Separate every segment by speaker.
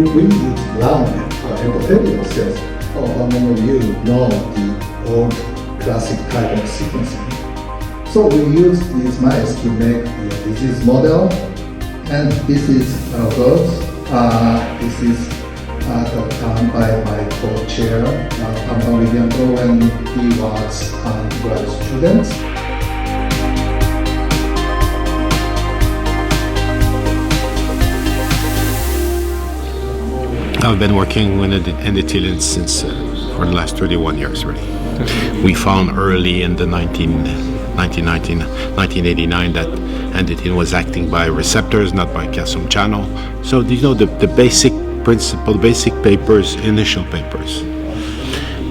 Speaker 1: we learn endothelial cells. How many of you know the old classic type of sequencing? So we use these mice to make the disease model, and this is birds. This is done by my co-chair, when he was graduate student.
Speaker 2: I've been working with endothelin since for the last 31 years, really. We found early in the 1989 that endothelin was acting by receptors, not by calcium channel. So the basic principle, basic papers, initial papers.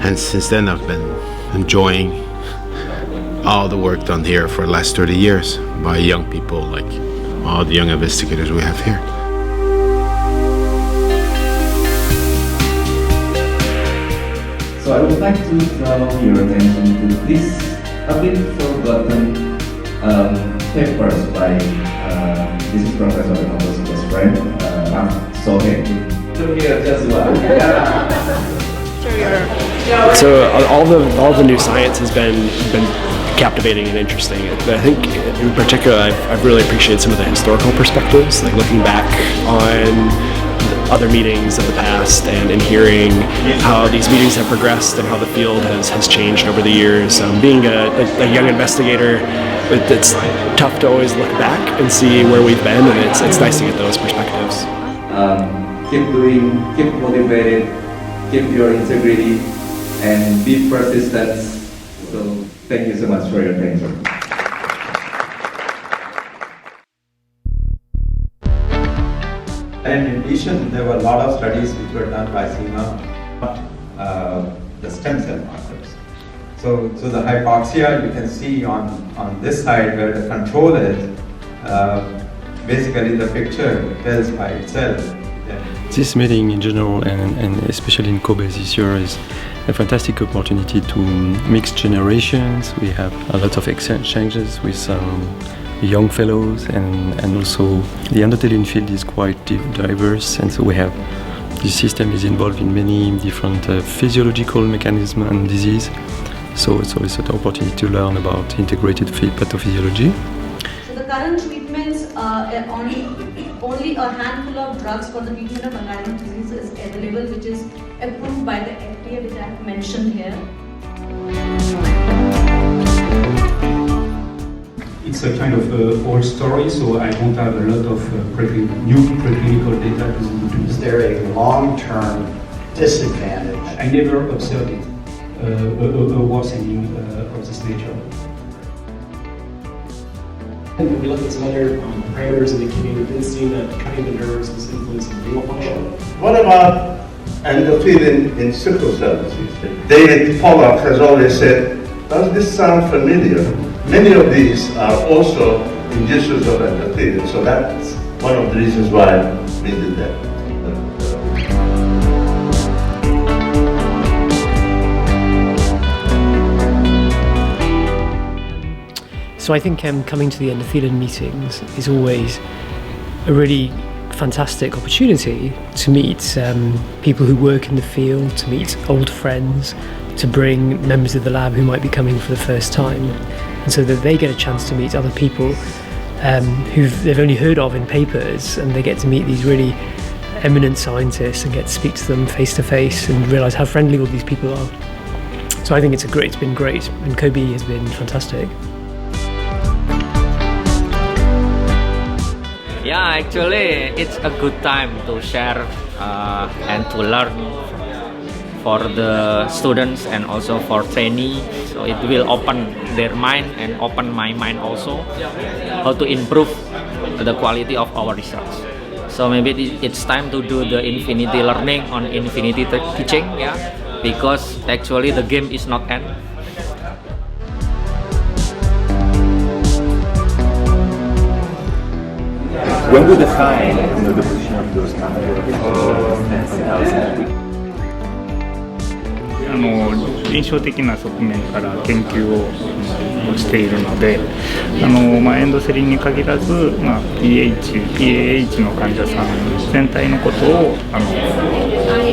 Speaker 2: And since then I've been enjoying all the work done here for the last 30 years by young people, like all the young investigators we have here.
Speaker 3: So I would like to draw your attention to this a bit forgotten papers by this is Professor Novo's best friend, Sohe. Look here, Joshua.
Speaker 4: So all the new science has been captivating and interesting. But I think in particular I've really appreciated some of the historical perspectives, like looking back on other meetings of the past and hearing how these meetings have progressed and how the field has changed over the years. Being a young investigator, it's tough to always look back and see where we've been, and it's nice to get those perspectives.
Speaker 3: Keep doing, keep motivated, keep your integrity, and be persistent. So thank you so much for your attention.
Speaker 5: And in addition, there were a lot of studies which were done by SEMA, the stem cell markers. So the hypoxia you can see on this side where the control is, basically the picture tells by itself.
Speaker 6: This meeting in general and especially in Kobe this year is a fantastic opportunity to mix generations. We have a lot of exchanges with young fellows, and also the endothelin field is quite diverse, and so we have this system is involved in many different physiological mechanisms and disease. So it's always an opportunity to learn about integrated pathophysiology.
Speaker 7: So the current treatments only a handful of drugs for the treatment of Alzheimer's disease is available, which is approved by the FDA, which I have mentioned here.
Speaker 8: It's a kind of old story, so I don't have a lot of new preclinical data to introduce.
Speaker 9: Is there a long-term disadvantage?
Speaker 8: I never observed it, a worsening of this nature.
Speaker 10: And when we look at some other parameters in the kidney, we've been seeing that cutting the nerves is influencing renal function.
Speaker 11: What about endothelin in sickle cell disease? David Pollack has always said, does this sound familiar? Many of these are also inducers of endothelin, so that's one of the reasons why we did that.
Speaker 12: So I think coming to the endothelin meetings is always a really fantastic opportunity to meet people who work in the field, to meet old friends, to bring members of the lab who might be coming for the first time, and so that they get a chance to meet other people who they've only heard of in papers, and they get to meet these really eminent scientists and get to speak to them face to face and realise how friendly all these people are. So I think it's been great, and Kobe has been fantastic.
Speaker 13: Yeah, actually, it's a good time to share and to learn for the students and also for trainees. So it will open their mind and open my mind also, how to improve the quality of our research. So maybe it's time to do the infinity learning on infinity teaching, yeah, because actually the game is not end.
Speaker 14: When we define the position of those numbers,
Speaker 15: 臨床的な側面から研究をしているので、エンドセリンに限らず、PAH の患者さん全体のことを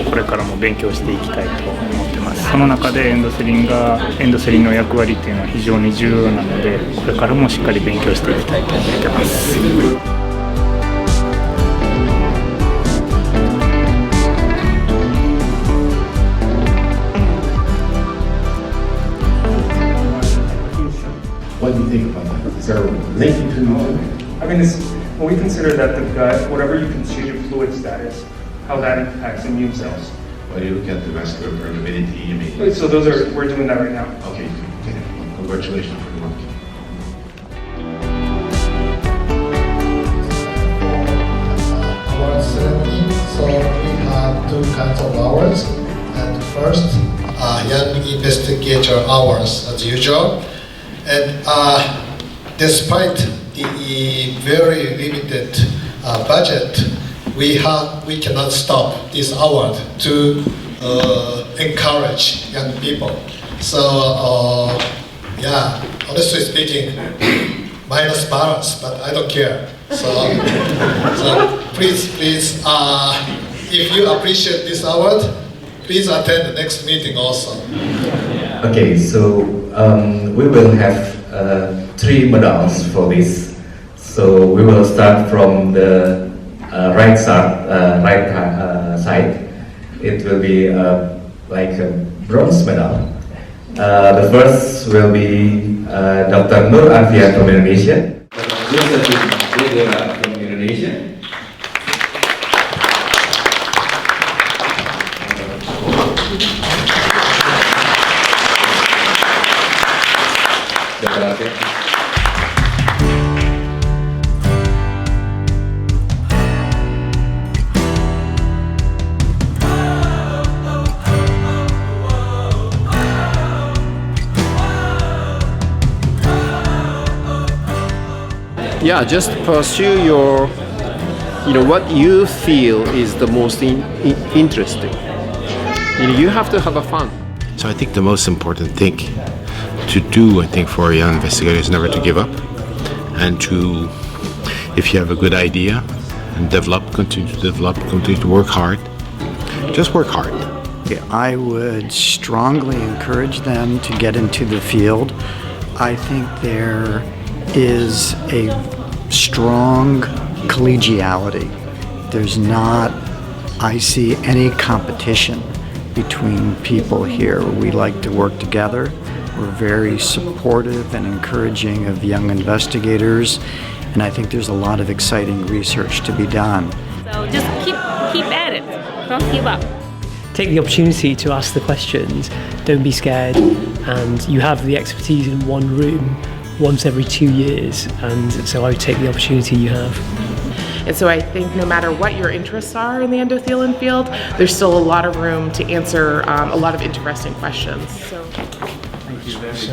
Speaker 15: これからも勉強していきたいと思ってます。その中でエンドセリンの役割っていうのは非常に重要なので、これからもしっかり勉強していきたいと思ってます。
Speaker 2: What do you think about that? Is there a link between the two?
Speaker 15: I mean, when we consider that the gut, whatever you consume, your fluid status, how that impacts immune cells.
Speaker 2: Well, you look at the vascular permeability.
Speaker 15: So we're doing that right now.
Speaker 2: Okay, congratulations for the work.
Speaker 1: Award ceremony. So we have two kinds of awards. And first, Young Investigator Awards as usual. And despite the very limited budget, we cannot stop this award to encourage young people. So honestly speaking, minus balance, but I don't care. So please, if you appreciate this award, please attend the next meeting also.
Speaker 3: Okay, so we will have 3 medals for this. So we will start from the right side. It will be like a bronze medal. The first will be Dr. Nur Afia from Indonesia. From Indonesia.
Speaker 16: Yeah, just pursue your, what you feel is the most interesting. You have to have a fun.
Speaker 2: So I think the most important thing to do, for a young investigator is never to give up, and to, if you have a good idea, and continue to work hard. Just work hard.
Speaker 9: I would strongly encourage them to get into the field. I think there is a strong collegiality. There's not, I see any competition between people here. We like to work together. We're very supportive and encouraging of young investigators, and I think there's a lot of exciting research to be done.
Speaker 17: So just keep at it. Don't give up.
Speaker 12: Take the opportunity to ask the questions. Don't be scared. And you have the expertise in one room once every 2 years, and so I would take the opportunity you have.
Speaker 18: And so I think no matter what your interests are in the endothelin field, there's still a lot of room to answer a lot of interesting questions. So.
Speaker 15: Thank you very much.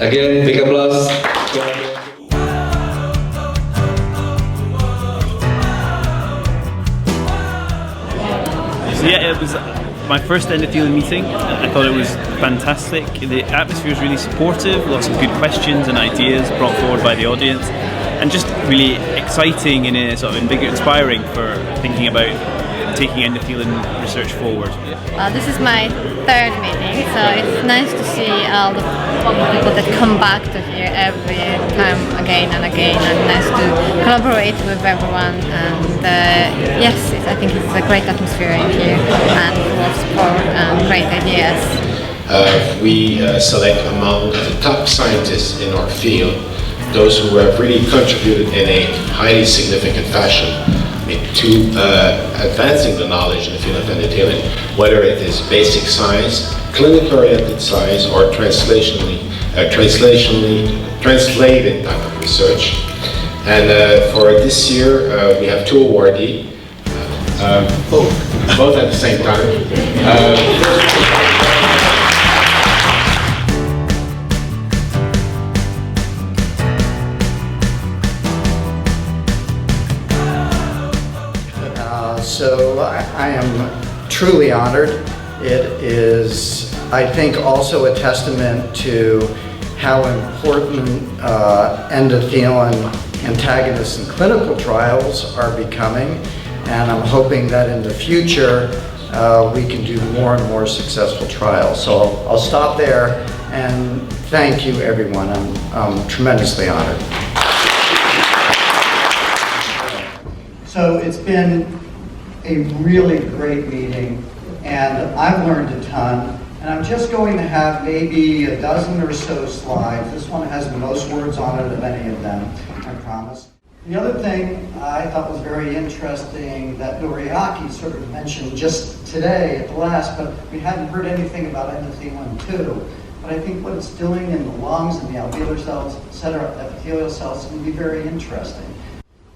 Speaker 3: Again, big applause.
Speaker 19: So yeah, it was my first endothelin meeting. I thought it was fantastic. The atmosphere was really supportive, lots of good questions and ideas brought forward by the audience, and just really exciting and sort of inspiring for thinking about taking endothelin research forward.
Speaker 20: This is my 3rd meeting, so it's nice to see all the people that come back to here every time again and again, and nice to collaborate with everyone. And yes, I think it's a great atmosphere in here, and full of support and great ideas.
Speaker 2: We select among the top scientists in our field those who have really contributed in a highly significant fashion to advancing the knowledge in the field of endothelin, whether it is basic science, clinically oriented science, or translated type of research. And for this year, we have 2 awardees, both at the same time.
Speaker 9: I am truly honored. It is, I think, also a testament to how important endothelin antagonists in clinical trials are becoming, and I'm hoping that in the future we can do more and more successful trials. So I'll stop there and thank you everyone. I'm tremendously honored. So it's been a really great meeting and I've learned a ton. And I'm just going to have maybe a dozen or so slides. This one has the most words on it of any of them, I promise. The other thing I thought was very interesting that Noriaki sort of mentioned just today at the last, but we hadn't heard anything about endothelin-2. But I think what it's doing in the lungs and the alveolar cells, et cetera, epithelial cells, is going to be very interesting.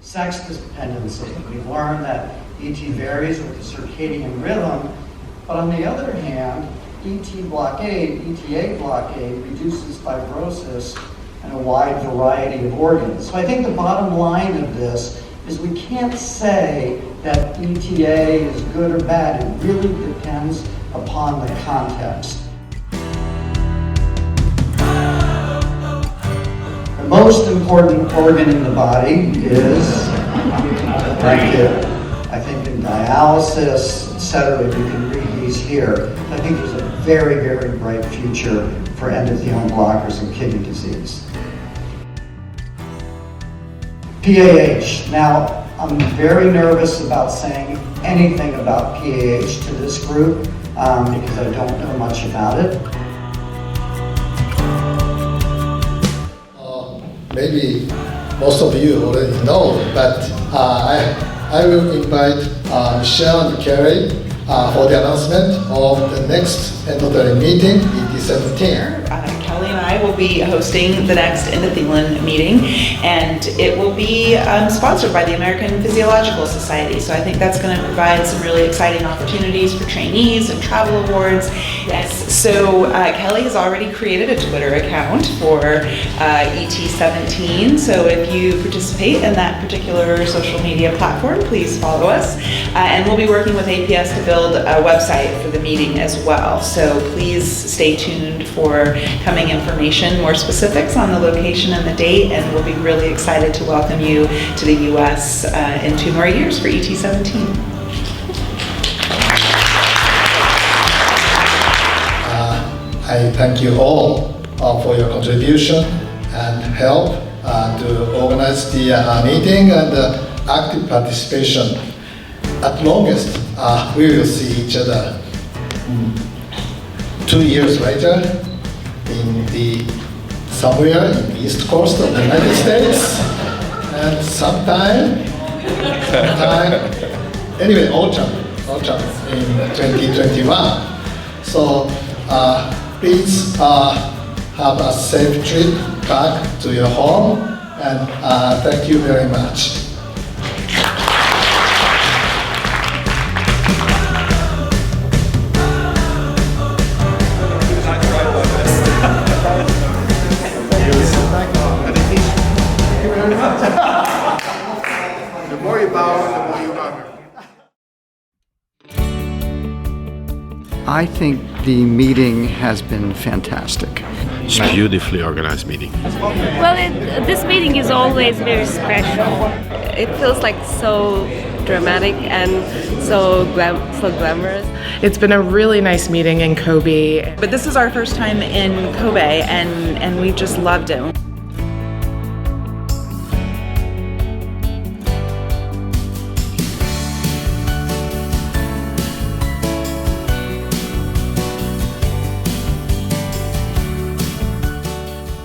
Speaker 9: Sex dependency. We've learned that ET varies with the circadian rhythm, but on the other hand, ETA blockade reduces fibrosis in a wide variety of organs. So I think the bottom line of this is we can't say that ETA is good or bad. It really depends upon the context. The most important organ in the body is right here. I think in dialysis, etc., you can read these here. I think there's a very, very bright future for endothelin blockers in kidney disease. PAH. Now, I'm very nervous about saying anything about PAH to this group because I don't know much about it.
Speaker 1: Maybe most of you already know, but I will invite Michelle and Kerry for the announcement of the next endothelin meeting, ET-17.
Speaker 21: Kelly and I will be hosting the next endothelin meeting, and it will be sponsored by the American Physiological Society. So I think that's going to provide some really exciting opportunities for trainees and travel awards. Yes. So Kelly has already created a Twitter account for ET-17. So if you participate in that particular social media platform, please follow us. And we'll be working with APS to build a website for the meeting as well. So please stay tuned for coming information, more specifics on the location and the date, and we'll be really excited to welcome you to the US in 2 more years for ET-17.
Speaker 1: I thank you all for your contribution and help to organize the meeting and active participation. At longest, we will see each other 2 years later somewhere in the east coast of the United States, and sometime anyway, autumn in 2021. So please have a safe trip back to your home, and thank you very much.
Speaker 16: The more you bow, the more you honor.
Speaker 9: I think the meeting has been fantastic.
Speaker 2: It's a beautifully organized meeting.
Speaker 17: Well, this meeting is always very special.
Speaker 22: It feels like so dramatic and so glamorous.
Speaker 18: It's been a really nice meeting in Kobe.
Speaker 21: But this is our first time in Kobe, and we just loved it.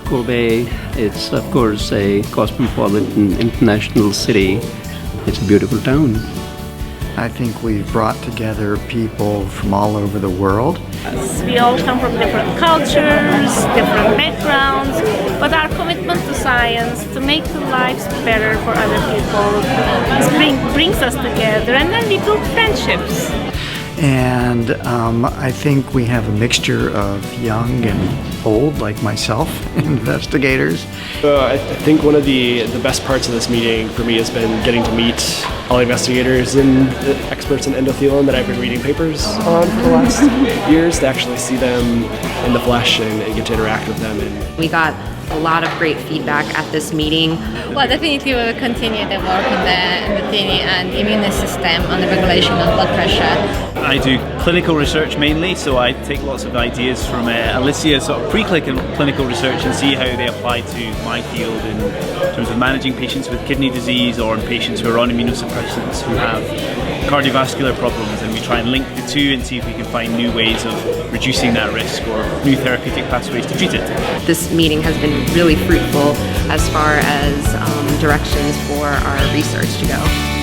Speaker 23: Kobe, it's of course a cosmopolitan international city. It's a beautiful town.
Speaker 9: I think we've brought together people from all over the world.
Speaker 17: We all come from different cultures, different backgrounds, but our commitment to science, to make the lives better for other people, brings us together, and then we build friendships.
Speaker 9: And I think we have a mixture of young and old, like myself, investigators.
Speaker 4: I think one of the best parts of this meeting for me has been getting to meet all the investigators and experts in endothelin that I've been reading papers on for the last years, to actually see them in the flesh and get to interact with them. And
Speaker 5: we got a lot of great feedback at this meeting.
Speaker 20: Well, definitely we'll continue the work on the endothelin and immune system on the regulation of blood pressure.
Speaker 19: I do clinical research mainly, so I take lots of ideas from Alicia's sort of pre-clinical research and see how they apply to my field in terms of managing patients with kidney disease or in patients who are on immunosuppressants who have cardiovascular problems, and we try and link the two and see if we can find new ways of reducing that risk or new therapeutic pathways to treat it.
Speaker 5: This meeting has been really fruitful as far as directions for our research to go.